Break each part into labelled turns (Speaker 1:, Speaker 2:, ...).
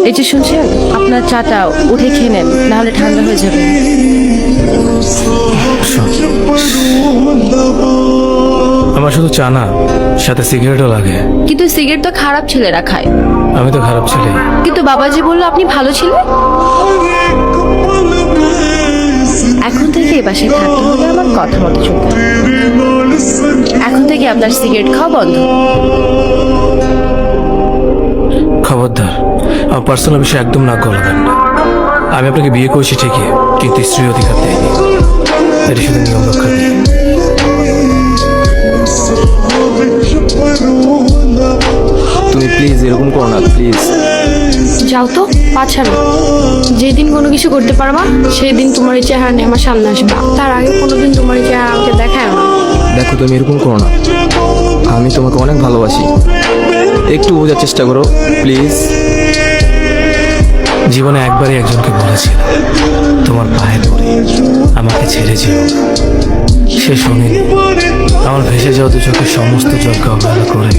Speaker 1: এই যে শুনছেন, আপনার চাটা উঠে খেয়ে নেন, নাহলে ঠান্ডা হয়ে যাবে।
Speaker 2: আমার শুধু চা না, সাথে সিগারেটও লাগে।
Speaker 1: কিন্তু সিগারেট তো খারাপ ছেলেরা খায়।
Speaker 2: আমি তো খারাপ ছেলে।
Speaker 1: কিন্তু বাবাজি বললো আপনি ভালো ছেলে। এখন থেকে এই বাসায় থাকতে হলে আমার কথা মতো চলতে হবে। এখন থেকে আপনার সিগারেট খাওয়া বন্ধ।
Speaker 2: খবরদার, আমার পার্সোনাল বিষয়ে একদম নাক গলাবেন না। আমি আপনাকে বিয়ে করেছি ঠিকই, কিন্তু স্ত্রী অধিকার দেয়নি। এটি শুধু নিয়ম রক্ষা দিয়ে।
Speaker 3: তুমি প্লিজ এরকম করো না, প্লিজ।
Speaker 4: যাও তো, পা ছাড়ো। যেদিন কোনো কিছু করতে পারবা সেই দিন তোমার এই চেহারা নিয়ে আমার সামনে আসবা। তার আগে কোনোদিন তোমার এই চেহারা আমাকে দেখায় না।
Speaker 3: দেখো তুমি এরকম করো না, আমি তোমাকে অনেক ভালোবাসি, একটু বোঝার চেষ্টা করো প্লিজ।
Speaker 2: জীবনে একবারই একজনকে বলেছি, তোমার পায়ে পড়ে আমাকে ছেড়ে যেও। সে শোনেনি। আমার ভেসে যাওয়া দু চোখের সমস্ত জলকে অবহেলা করে,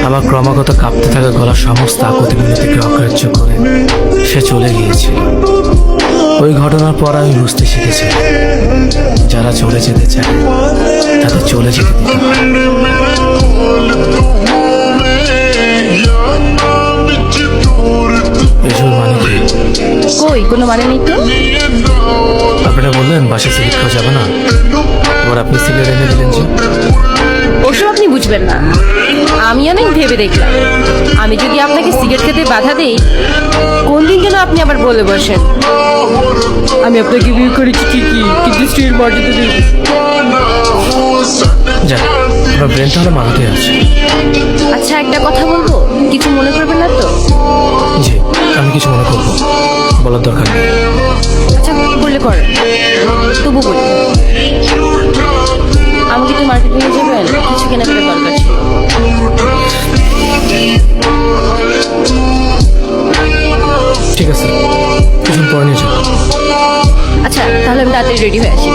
Speaker 2: আমার ক্রমাগত কাঁপতে থাকা গলার সমস্ত আকুতি মিনতিকে অগ্রাহ্য করে সে চলে গিয়েছিল। ওই ঘটনার পর আমি বুঝতে শিখেছি, যারা চলে যেতে চায় তাদের চলে যেতে দিতে হয়। এসব মানে কি?
Speaker 1: কই, কোনো মানে নেই তো।
Speaker 2: আপনারা বললেন বাসায় সিগারেট খাওয়া যাবে না, এবার আপনি সিগারেট এনে দিলেন যে।
Speaker 1: ওসব আপনি বুঝবেন না। আমি অনেক ভেবে দেখলাম, আমি যদি আপনাকে সিগারেট খেতে বাধা দিই, কোন দিন যেন আপনি আবার বলে বসেন আমি আপনাকে বিয়ে করেছি ঠিকই, কিন্তু স্ত্রীর মর্যাদা দিই।
Speaker 2: যাক, আপনার ব্রেন তাহলে মাথাতে আছে।
Speaker 1: আচ্ছা, একটা কথা বলবো, কিছু মনে করবেন না তো?
Speaker 2: জি, আমি কিছু মনে করবো, বলার দরকার নেই।
Speaker 1: আচ্ছা, করলে করেন, তবু বলি, আমাকে তো মার্কেট নিয়ে যাবেন, কিছু কেনাকাটা দরকার ছিল।
Speaker 2: ঠিক আছে, কিছুক্ষণ পরে নিয়ে যাবো।
Speaker 1: আচ্ছা, তাহলে আমি তাড়াতাড়ি রেডি হয়ে আসি।